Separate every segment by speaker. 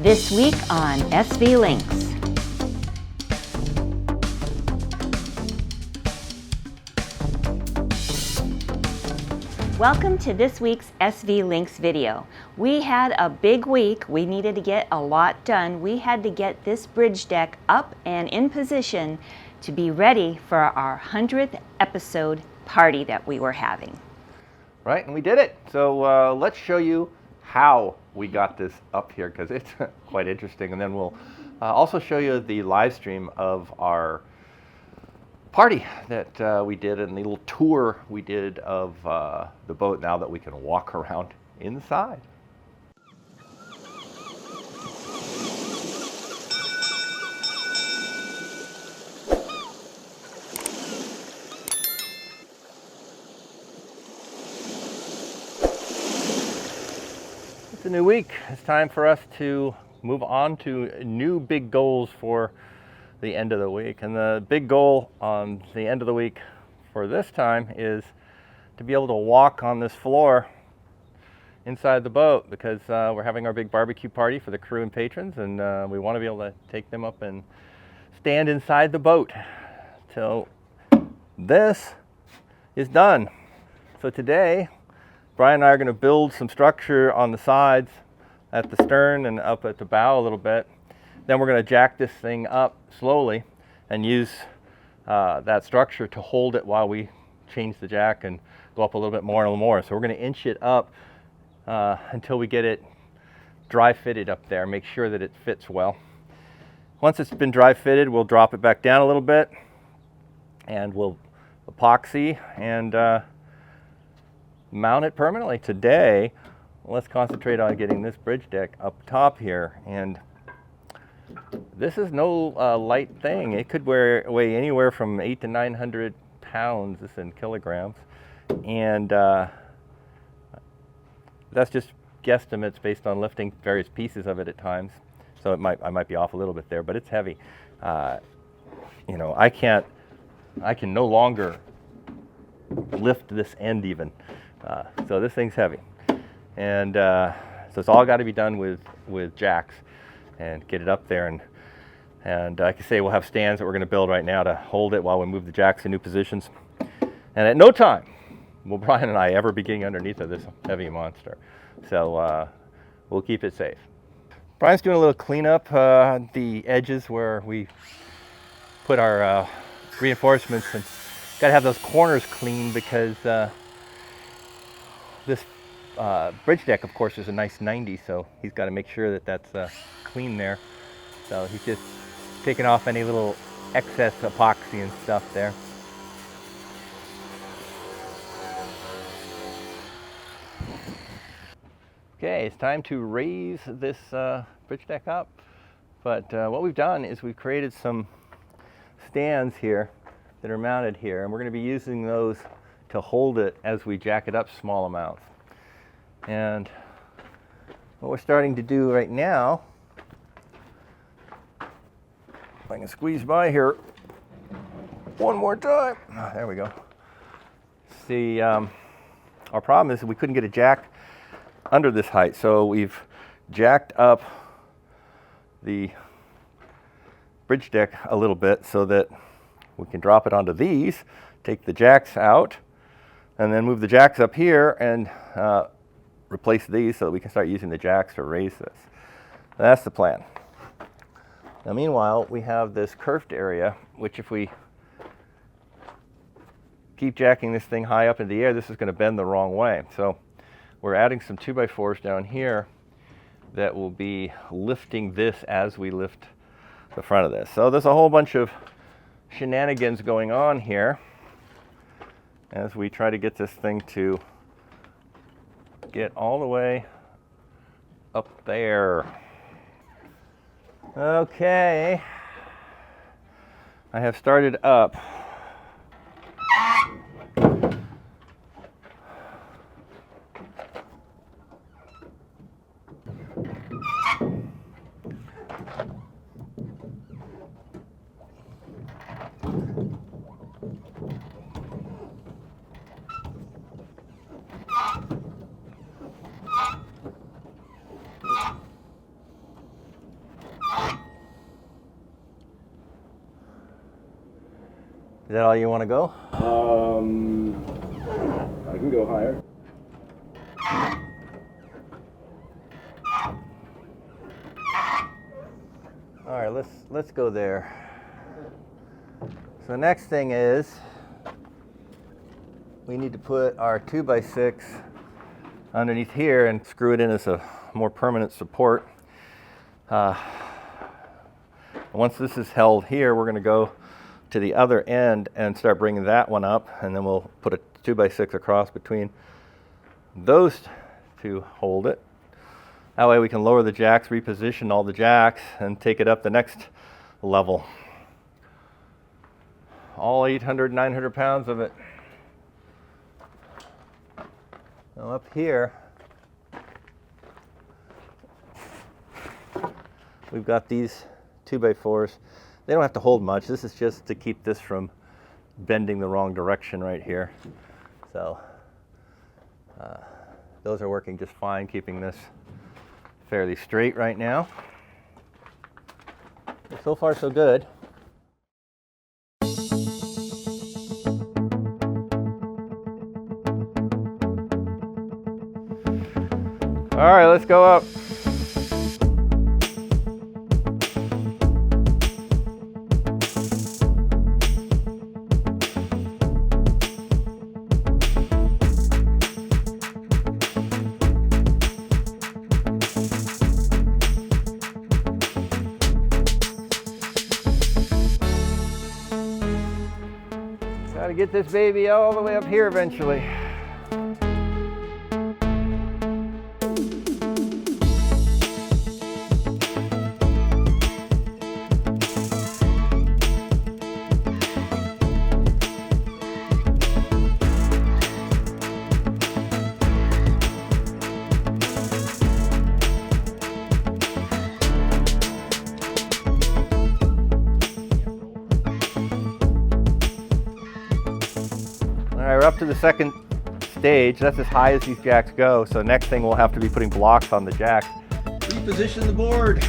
Speaker 1: This week on SV Lynx. Welcome to this week's SV Lynx video. We had a big week. We needed to get a lot done. We had to get this bridge deck up and in position to be ready for our 100th episode party that we were having.
Speaker 2: Right, and we did it. So let's show you how we got this up here, because it's quite interesting. And then we'll also show you the live stream of our party that we did and the little tour we did of the boat now that we can walk around inside. It's a new week. It's time for us to move on to new big goals for the end of the week. And the big goal on the end of the week for this time is to be able to walk on this floor inside the boat, because we're having our big barbecue party for the crew and patrons, and we want to be able to take them up and stand inside the boat. So this is done. So today, Brian and I are going to build some structure on the sides at the stern and up at the bow a little bit. Then we're going to jack this thing up slowly and use that structure to hold it while we change the jack and go up a little bit more and a little more. So we're going to inch it up until we get it dry fitted up there, make sure that it fits well. Once it's been dry fitted, we'll drop it back down a little bit and we'll epoxy and mount it permanently. Today, let's concentrate on getting this bridge deck up top here. And this is no light thing. It could weigh anywhere from 800 to 900 pounds. This in kilograms. And that's just guesstimates based on lifting various pieces of it at times. So I might be off a little bit there, but it's heavy. You know, I can no longer lift this end even. So this thing's heavy, and so it's all got to be done with jacks and get it up there. And like I say, we'll have stands that we're going to build right now to hold it while we move the jacks to new positions. And at no time will Brian and I ever be getting underneath of this heavy monster. So we'll keep it safe. Brian's doing a little cleanup the edges where we put our reinforcements, and got to have those corners clean because this bridge deck, of course, is a nice 90, so he's got to make sure that that's clean there. So he's just taking off any little excess epoxy and stuff there. Okay, it's time to raise this bridge deck up. But what we've done is we've created some stands here that are mounted here, and we're going to be using those to hold it as we jack it up small amounts. And what we're starting to do right now, if I can squeeze by here one more time. Oh, there we go. See, our problem is that we couldn't get a jack under this height, so we've jacked up the bridge deck a little bit so that we can drop it onto these, take the jacks out, and then move the jacks up here and replace these so that we can start using the jacks to raise this. That's the plan. Now meanwhile, we have this curved area, which if we keep jacking this thing high up in the air, this is going to bend the wrong way. So we're adding some 2x4s down here that will be lifting this as we lift the front of this. So there's a whole bunch of shenanigans going on here as we try to get this thing to get all the way up there. Okay, I have started up. Is that all you want to go?
Speaker 3: I can go higher.
Speaker 2: All right, let's go there. So the next thing is we need to put our 2x6 underneath here and screw it in as a more permanent support. Once this is held here, we're going to go to the other end and start bringing that one up, and then we'll put a 2x6 across between those to hold it. That way we can lower the jacks, reposition all the jacks, and take it up the next level. All 800, 900 pounds of it. Now up here, we've got these 2x4s. They don't have to hold much. This is just to keep this from bending the wrong direction right here. So those are working just fine, keeping this fairly straight right now. So far, so good. All right, let's go up. Gotta get this baby all the way up here eventually. We're up to the second stage. That's as high as these jacks go. So next thing we'll have to be putting blocks on the jacks. Reposition the board.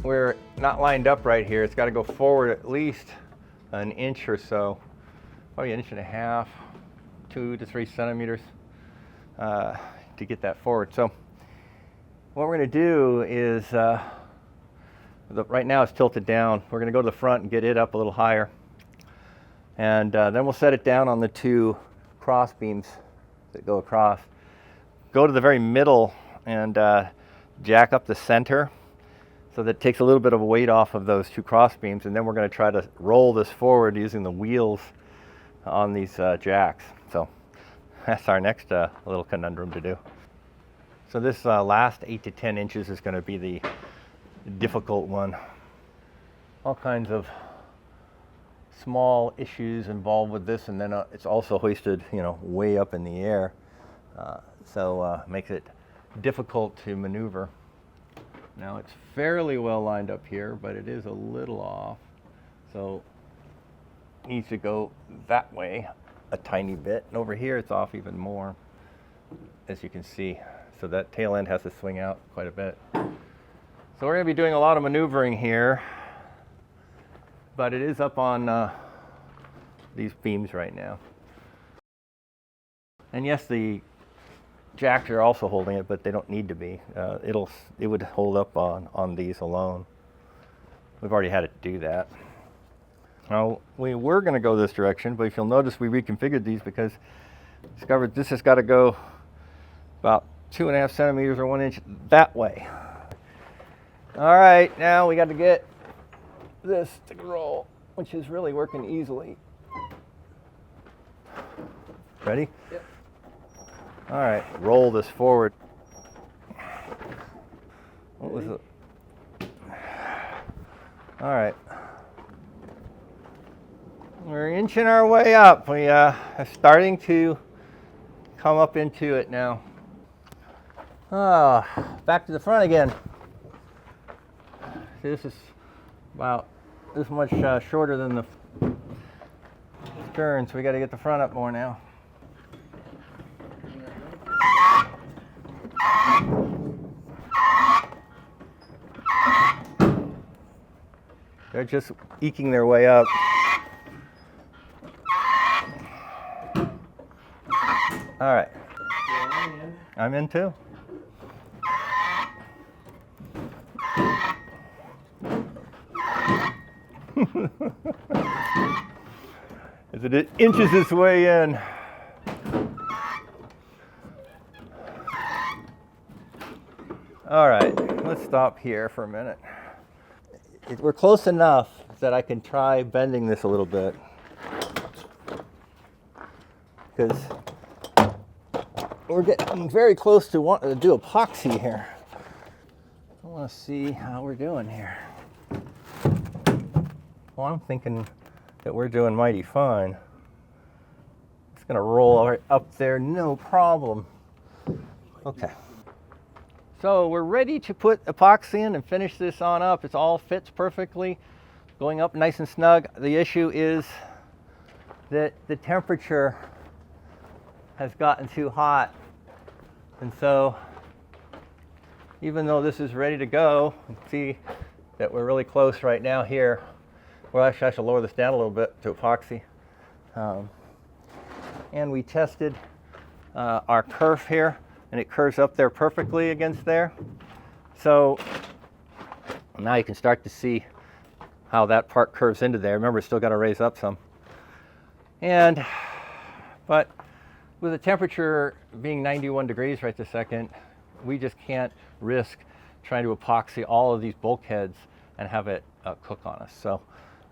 Speaker 2: We're not lined up right here. It's got to go forward at least an inch or so, probably an inch and a half, 2 to 3 centimeters to get that forward. So what we're going to do is, right now it's tilted down. We're going to go to the front and get it up a little higher. And then we'll set it down on the 2 cross beams that go across. Go to the very middle and jack up the center, so that takes a little bit of a weight off of those 2 cross beams, and then we're going to try to roll this forward using the wheels on these jacks. So that's our next little conundrum to do. So this last 8 to 10 inches is going to be the difficult one. All kinds of small issues involved with this, and then it's also hoisted, way up in the air, so makes it difficult to maneuver. Now it's fairly well lined up here, but it is a little off, so it needs to go that way a tiny bit. And over here it's off even more, as you can see. So that tail end has to swing out quite a bit. So we're going to be doing a lot of maneuvering here, but it is up on these beams right now. And yes, the jacks are also holding it, but they don't need to be. It would hold up on these alone. We've already had it do that. Now, we were going to go this direction, but if you'll notice, we reconfigured these because discovered this has got to go about 2.5 centimeters or 1 inch that way. All right, now we got to get this to roll, which is really working easily. Ready? Yep. All right, roll this forward. What was it? All right. We're inching our way up. We are starting to come up into it now. Back to the front again. See, this is about this much shorter than the stern, so we got to get the front up more now. They're just eking their way up. All right. I'm in too. As it inches its way in. All right, let's stop here for a minute. We're close enough that I can try bending this a little bit. Because we're getting very close to wanting to do epoxy here. I want to see how we're doing here. Well, I'm thinking that we're doing mighty fine. It's going to roll right up there, no problem. Okay. So we're ready to put epoxy in and finish this on up. It all fits perfectly, going up nice and snug. The issue is that the temperature has gotten too hot. And so even though this is ready to go, you can see that we're really close right now here. Well, actually I should lower this down a little bit to epoxy. And we tested our kerf here, and it curves up there perfectly against there. So now you can start to see how that part curves into there. Remember, it's still got to raise up some. But with the temperature being 91 degrees right this second, we just can't risk trying to epoxy all of these bulkheads and have it cook on us. So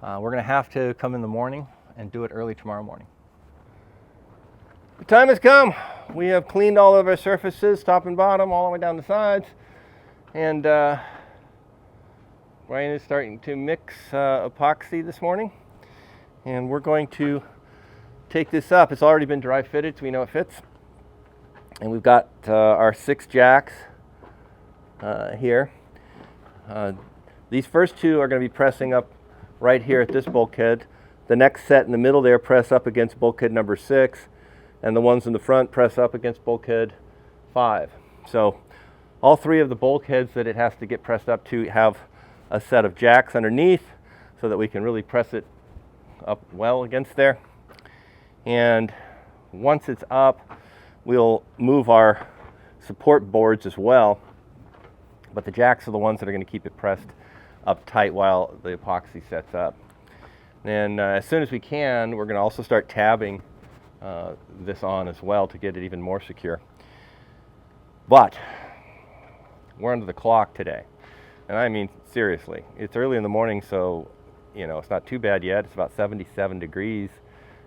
Speaker 2: we're going to have to come in the morning and do it early tomorrow morning. The time has come. We have cleaned all of our surfaces, top and bottom, all the way down the sides. And Ryan is starting to mix epoxy this morning. And we're going to take this up. It's already been dry fitted, so we know it fits. And we've got our 6 jacks here. These first 2 are going to be pressing up right here at this bulkhead. The next set in the middle there press up against bulkhead number 6. And the ones in the front press up against bulkhead 5. So all 3 of the bulkheads that it has to get pressed up to have a set of jacks underneath so that we can really press it up well against there. And once it's up, we'll move our support boards as well. But the jacks are the ones that are going to keep it pressed up tight while the epoxy sets up. And as soon as we can, we're going to also start tabbing this on as well to get it even more secure. But we're under the clock today. And I mean, seriously, it's early in the morning, so, you know, it's not too bad yet. It's about 77 degrees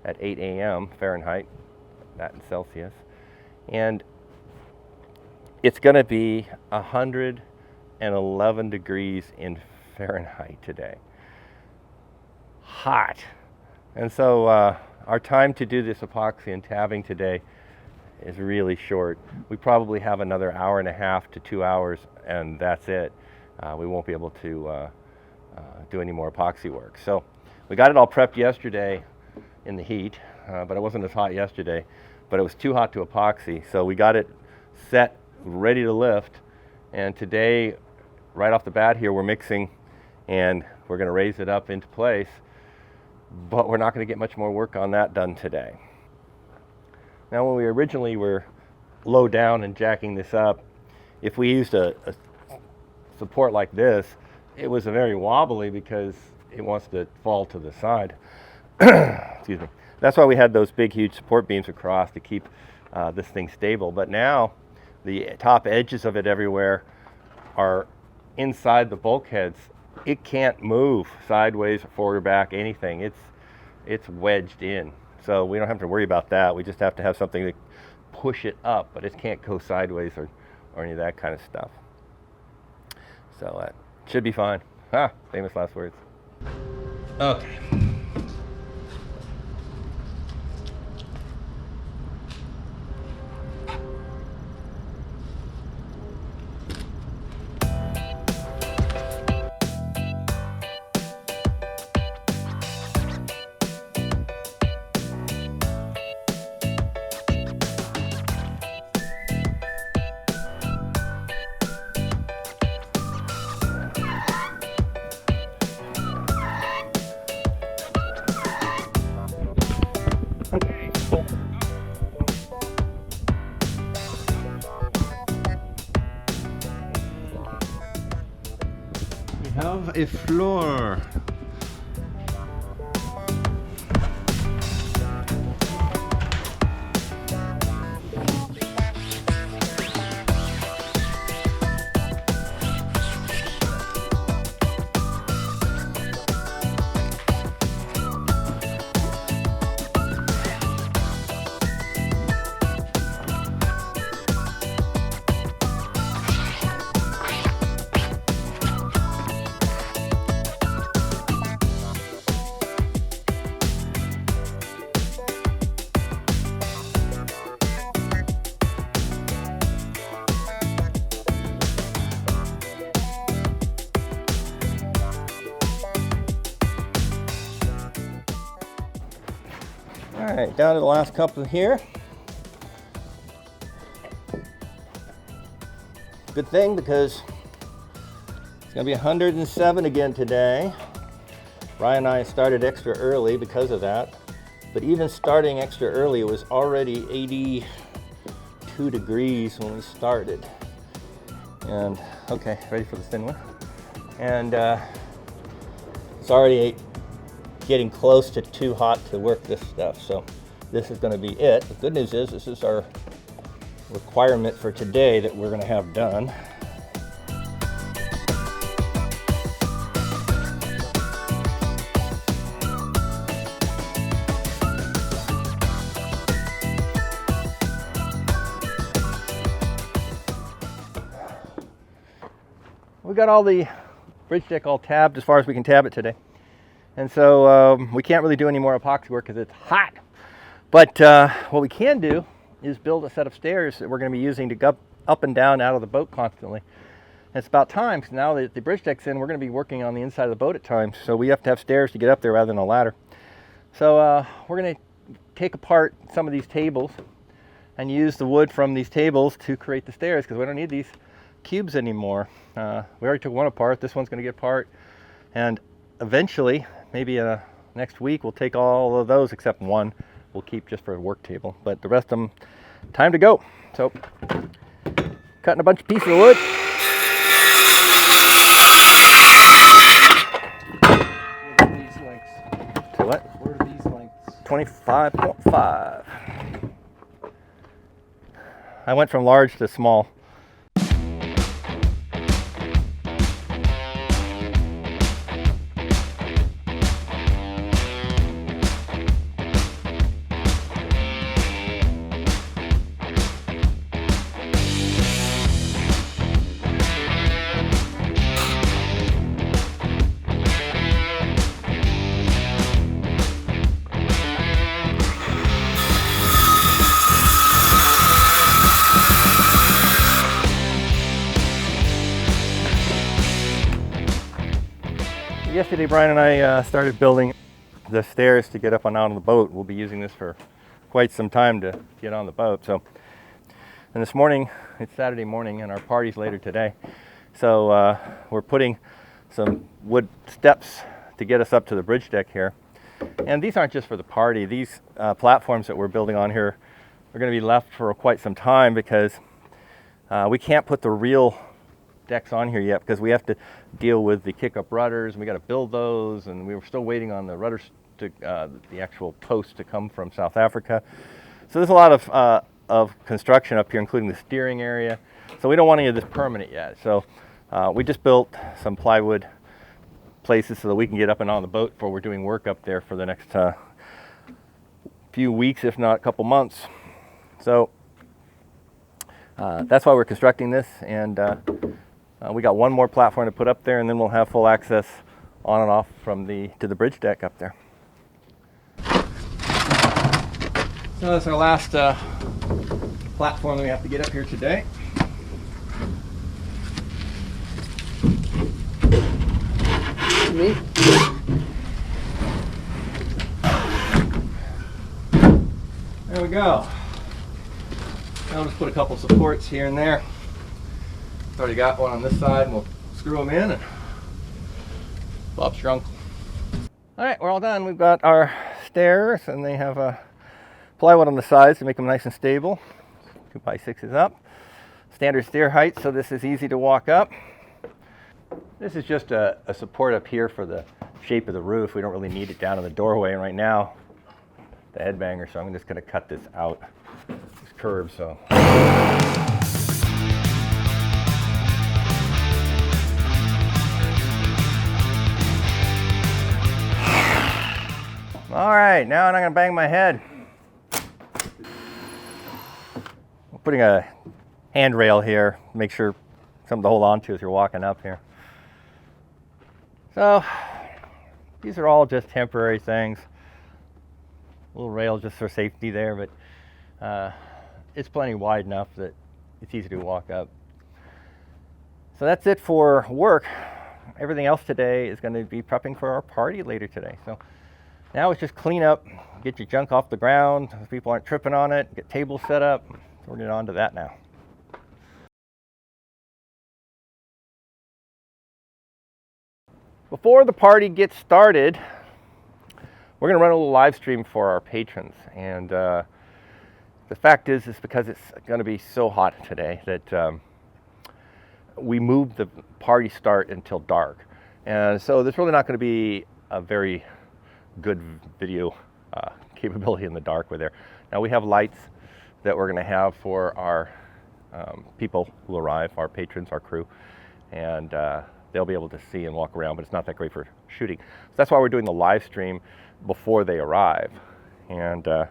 Speaker 2: at 8 a.m. Fahrenheit, that in Celsius. And it's going to be 111 degrees in Fahrenheit today. Hot. And so our time to do this epoxy and tabbing today is really short. We probably have another hour and a half to 2 hours, and that's it. We won't be able to do any more epoxy work. So we got it all prepped yesterday in the heat, but it wasn't as hot yesterday, but it was too hot to epoxy. So we got it set, ready to lift, and today, right off the bat here, we're mixing, and we're going to raise it up into place. But we're not going to get much more work on that done today. Now, when we originally were low down and jacking this up, if we used a support like this, it was very wobbly because it wants to fall to the side. Excuse me. That's why we had those big, huge support beams across to keep this thing stable. But now, the top edges of it everywhere are inside the bulkheads. It can't move sideways, forward or back, anything. It's wedged in. So we don't have to worry about that. We just have to have something to push it up, but it can't go sideways or any of that kind of stuff. So that should be fine. Famous last words. Okay. a floor. All right, down to the last couple here. Good thing, because it's gonna be 107 again today. Ryan and I started extra early because of that, but even starting extra early, it was already 82 degrees when we started. And okay, ready for the thin one. And it's already getting close to too hot to work this stuff, so this is going to be it. The good news is this is our requirement for today that we're going to have done. We got all the bridge deck all tabbed as far as we can tab it today. And so we can't really do any more epoxy work because it's hot. But what we can do is build a set of stairs that we're going to be using to go up and down out of the boat constantly. And it's about time, because now that the bridge deck's in, we're going to be working on the inside of the boat at times. So we have to have stairs to get up there rather than a ladder. So we're going to take apart some of these tables and use the wood from these tables to create the stairs, because we don't need these cubes anymore. We already took one apart. This one's going to get apart. And eventually, maybe next week, we'll take all of those except one. We'll keep just for a work table, but the rest of them, time to go. So, cutting a bunch of pieces of wood.
Speaker 3: What are these lengths?
Speaker 2: To what?
Speaker 3: What are these lengths?
Speaker 2: 25.5. I went from large to small. Yesterday, Brian and I started building the stairs to get up and out on the boat. We'll be using this for quite some time to get on the boat. So, and this morning, it's Saturday morning, and our party's later today. So we're putting some wood steps to get us up to the bridge deck here. And these aren't just for the party. These platforms that we're building on here are going to be left for quite some time, because we can't put the real decks on here yet, because we have to deal with the kick-up rudders, and we got to build those, and we were still waiting on the rudders to the actual post to come from South Africa. So there's a lot of construction up here, including the steering area. So we don't want any of this permanent yet. So we just built some plywood places so that we can get up and on the boat before we're doing work up there for the next few weeks, if not a couple months. So that's why we're constructing this, and we got one more platform to put up there, and then we'll have full access on and off from to the bridge deck up there. So that's our last platform that we have to get up here today. There we go. I'll just put a couple supports here and there. Already got one on this side, and we'll screw them in, and Bob's your uncle. All right, we're all done. We've got our stairs, and they have plywood on the sides to make them nice and stable. 2x6s up. Standard stair height, so this is easy to walk up. This is just a support up here for the shape of the roof. We don't really need it down in the doorway right now, the headbanger, so I'm just going to cut this out, this curve. So. All right, now I'm not going to bang my head. I'm putting a handrail here, make sure something to hold on to as you're walking up here. So these are all just temporary things. A little rail just for safety there, but it's plenty wide enough that it's easy to walk up. So that's it for work. Everything else today is going to be prepping for our party later today. So now it's just clean up, get your junk off the ground so people aren't tripping on it, get tables set up. So we're getting on to that now. Before the party gets started, we're going to run a little live stream for our patrons. And the fact is because it's going to be so hot today that we moved the party start until dark. And so there's really not going to be a very good video capability in the dark with there. Now we have lights that we're going to have for our people who arrive, our patrons, our crew, and they'll be able to see and walk around, but it's not that great for shooting. So that's why we're doing the live stream before they arrive. And so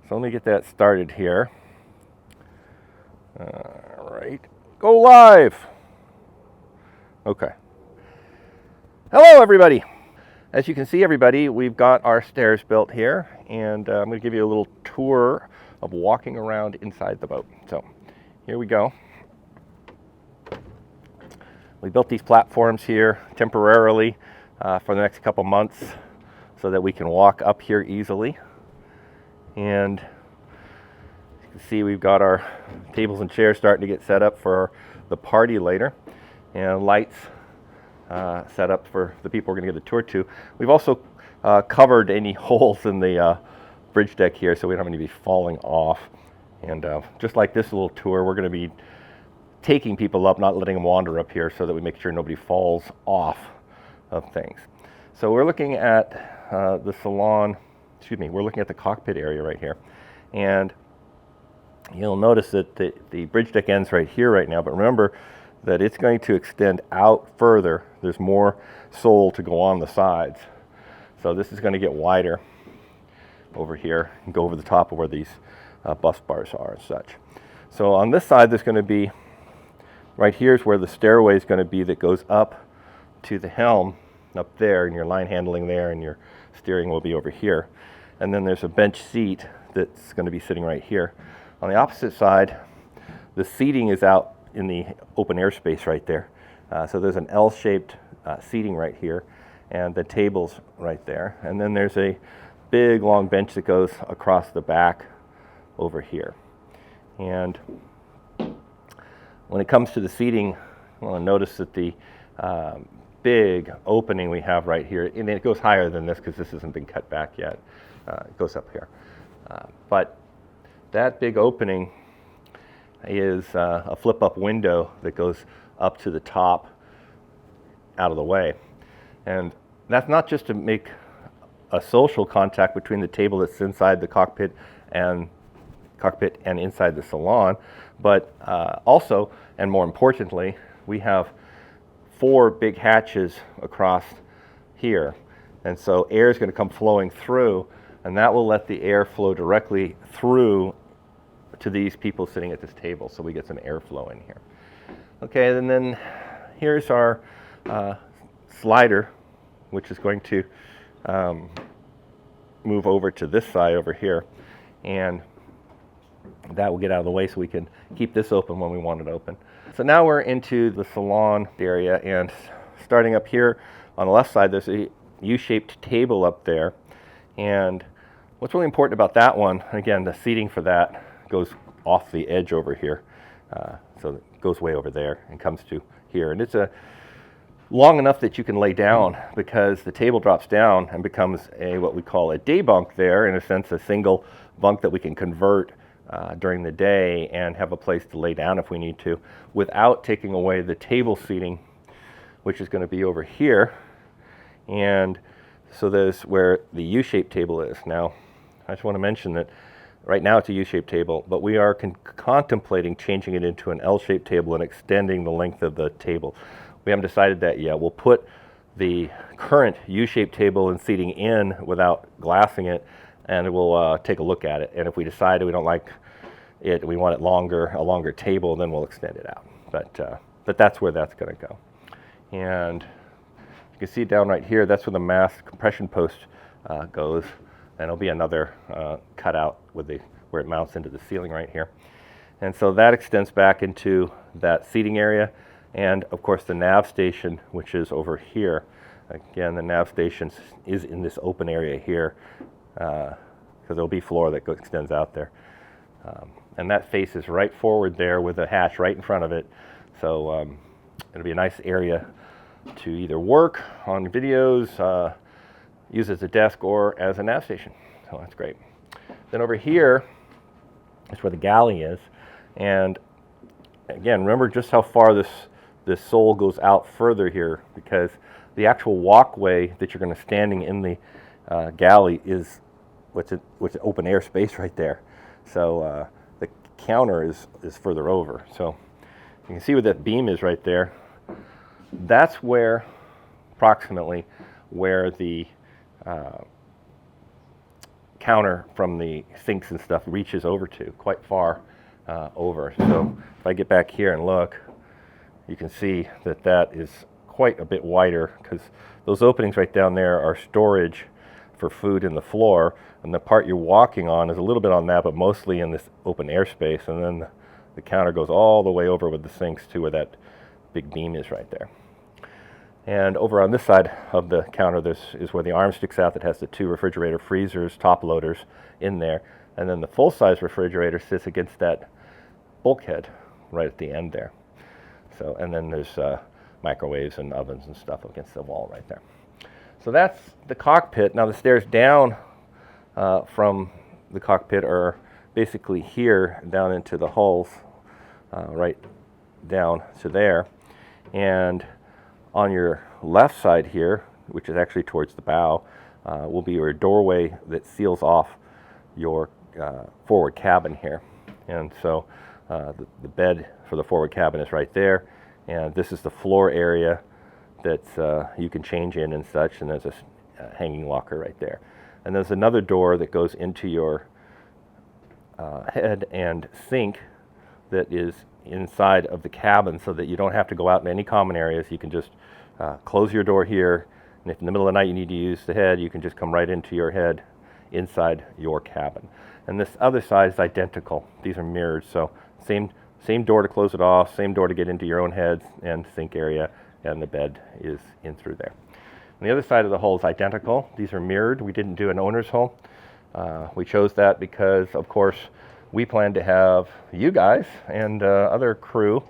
Speaker 2: let me get that started here. All right, go live. Okay. Hello, everybody. As you can see, everybody, we've got our stairs built here, and I'm going to give you a little tour of walking around inside the boat. So here we go. We built these platforms here temporarily for the next couple months so that we can walk up here easily. And you can see we've got our tables and chairs starting to get set up for the party later, and lights set up for the people we're going to give the tour to. We've also covered any holes in the bridge deck here so we don't have any be falling off. And just like this little tour, we're going to be taking people up, not letting them wander up here so that we make sure nobody falls off of things. So we're looking at the salon, we're looking at the cockpit area right here. And you'll notice that the bridge deck ends right here right now, but remember that it's going to extend out further. There's more sole to go on the sides. So this is going to get wider over here and go over the top of where these bus bars are and such. So on this side, there's going to be, right here is where the stairway is going to be that goes up to the helm up there, and your line handling there, and your steering will be over here. And then there's a bench seat that's going to be sitting right here. On the opposite side, the seating is out in the open air space right there. So there's an L-shaped seating right here, and the tables right there. And then there's a big long bench that goes across the back over here. And when it comes to the seating, I want to notice that the big opening we have right here, and it goes higher than this because this hasn't been cut back yet. It goes up here. But that big opening is a flip-up window that goes up to the top out of the way. And that's not just to make a social contact between the table that's inside the cockpit and inside the salon, but also, and more importantly, we have 4 big hatches across here. And so air is going to come flowing through, and that will let the air flow directly through to these people sitting at this table, so we get some airflow in here. Okay, and then here's our slider, which is going to move over to this side over here, and that will get out of the way so we can keep this open when we want it open. So now we're into the salon area, and starting up here on the left side, there's a U-shaped table up there, and what's really important about that one, again, the seating for that goes off the edge over here, so it goes way over there and comes to here, and it's long enough that you can lay down because the table drops down and becomes what we call a day bunk there, in a sense a single bunk that we can convert during the day and have a place to lay down if we need to, without taking away the table seating which is going to be over here. And so there's where the U-shaped table is. Now, I just want to mention that right now it's a U-shaped table, but we are contemplating changing it into an L-shaped table and extending the length of the table. We haven't decided that yet. We'll put the current U-shaped table and seating in without glassing it, and we'll take a look at it. And if we decide we don't like it, we want it longer, a longer table, then we'll extend it out. But that's where that's going to go. And you can see down right here, that's where the mast compression post goes, and it'll be another cutout with where it mounts into the ceiling right here. And so that extends back into that seating area, and of course the nav station, which is over here. Again, the nav station is in this open area here, because there'll be floor that extends out there. And that faces right forward there with a hatch right in front of it. So it'll be a nice area to either work on videos, use as a desk, or as a nav station. So that's great. Then over here is where the galley is. And again, remember just how far this sole goes out further here, because the actual walkway that you're going to standing in the galley is what's an open air space right there. So the counter is further over. So you can see where that beam is right there. That's where, approximately, where the counter from the sinks and stuff reaches over to, quite far over. So if I get back here and look, you can see that that is quite a bit wider, because those openings right down there are storage for food in the floor, and the part you're walking on is a little bit on that, but mostly in this open air space. And then the counter goes all the way over with the sinks to where that big beam is right there. And over on this side of the counter, this is where the arm sticks out that has the 2 refrigerator freezers, top loaders in there. And then the full-size refrigerator sits against that bulkhead right at the end there. So, and then there's microwaves and ovens and stuff against the wall right there. So that's the cockpit. Now the stairs down from the cockpit are basically here down into the hulls, right down to there. And on your left side here, which is actually towards the bow, will be your doorway that seals off your forward cabin here. And so the bed for the forward cabin is right there, and this is the floor area that you can change in and such, and there's a hanging locker right there. And there's another door that goes into your head and sink that is inside of the cabin, so that you don't have to go out in any common areas. You can just close your door here, and if in the middle of the night you need to use the head, you can just come right into your head inside your cabin. And this other side is identical. These are mirrored, so same door to close it off, same door to get into your own head and sink area, and the bed is in through there. And the other side of the hull is identical. These are mirrored. We didn't do an owner's hull. We chose that because, of course, we plan to have you guys and other crew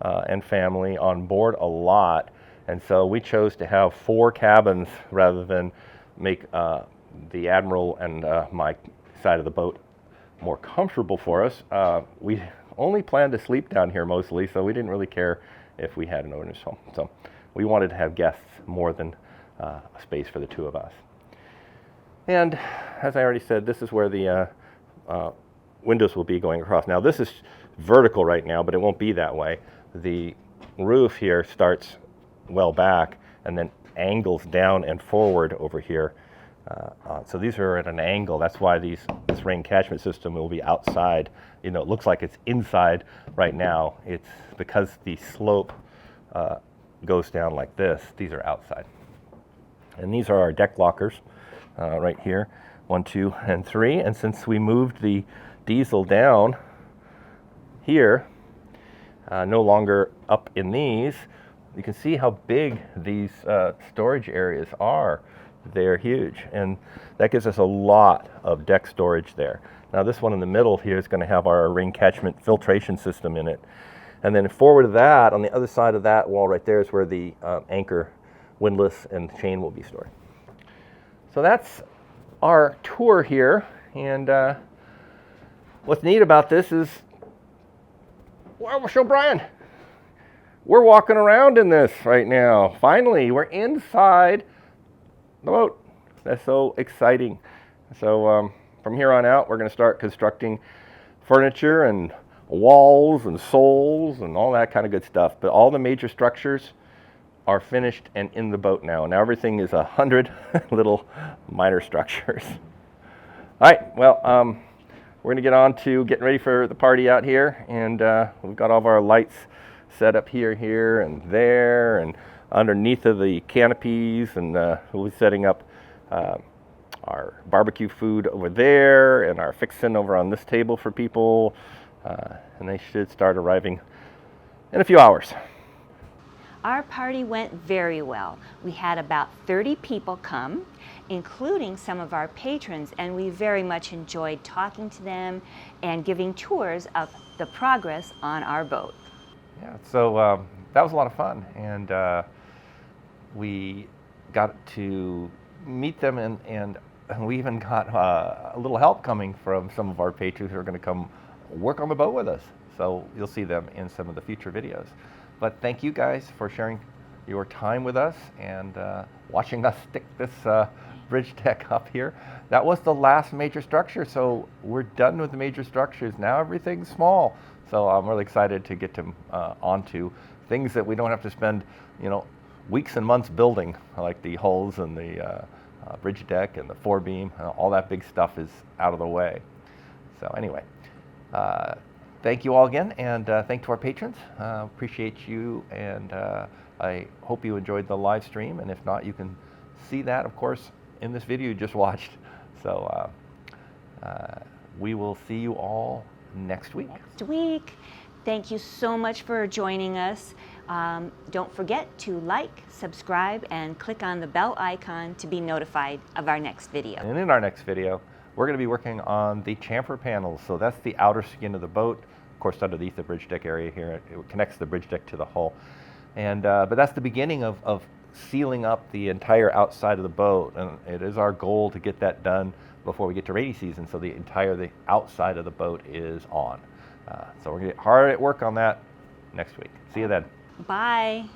Speaker 2: and family on board a lot. And so we chose to have 4 cabins rather than make the Admiral and my side of the boat more comfortable for us. We only planned to sleep down here mostly, so we didn't really care if we had an owner's home. So we wanted to have guests more than a space for the 2 of us. And as I already said, this is where the windows will be going across. Now this is vertical right now, but it won't be that way. The roof here starts well back and then angles down and forward over here. So these are at an angle. That's why this rain catchment system will be outside. You know, it looks like it's inside right now. It's because the slope goes down like this. These are outside. And these are our deck lockers right here, 1, 2, and 3. And since we moved the diesel down here, no longer up in these, you can see how big these storage areas are. They're huge, and that gives us a lot of deck storage there. Now this one in the middle here is going to have our rain catchment filtration system in it. And then forward of that, on the other side of that wall right there, is where the anchor, windlass, and chain will be stored. So that's our tour here, and what's neat about this is, well, show Brian. we're walking around in this right now. Finally, we're inside the boat. That's so exciting. So from here on out, we're going to start constructing furniture and walls and soles and all that kind of good stuff. But all the major structures are finished and in the boat now. Now everything is 100 little minor structures. All right, well, we're going to get on to getting ready for the party out here. And we've got all of our lights set up here, and there, and underneath of the canopies. And we'll be setting up our barbecue food over there and our fixin' over on this table for people. And they should start arriving in a few hours.
Speaker 1: Our party went very well. We had about 30 people come, including some of our patrons, and we very much enjoyed talking to them and giving tours of the progress on our boat.
Speaker 2: Yeah, so that was a lot of fun, and we got to meet them, and we even got a little help coming from some of our patrons who are going to come work on the boat with us. So you'll see them in some of the future videos. But thank you guys for sharing your time with us and watching us stick this bridge deck up here. That was the last major structure, so we're done with the major structures. Now everything's small. So I'm really excited to get to onto things that we don't have to spend, weeks and months building, like the hulls and the bridge deck and the forebeam. All that big stuff is out of the way. So anyway, thank you all again, and thank to our patrons. Appreciate you, and I hope you enjoyed the live stream. And if not, you can see that, of course, in this video you just watched. So we will see you all next week.
Speaker 1: Thank you so much for joining us. Don't forget to like, subscribe, and click on the bell icon to be notified of our next video.
Speaker 2: And in our next video, we're going to be working on the chamfer panels. So that's the outer skin of the boat. Of course, underneath the bridge deck area here, it connects the bridge deck to the hull. And but that's the beginning of sealing up the entire outside of the boat. And it is our goal to get that done before we get to rainy season, so the outside of the boat is on. So we're going to get hard at work on that next week. See you then.
Speaker 1: Bye.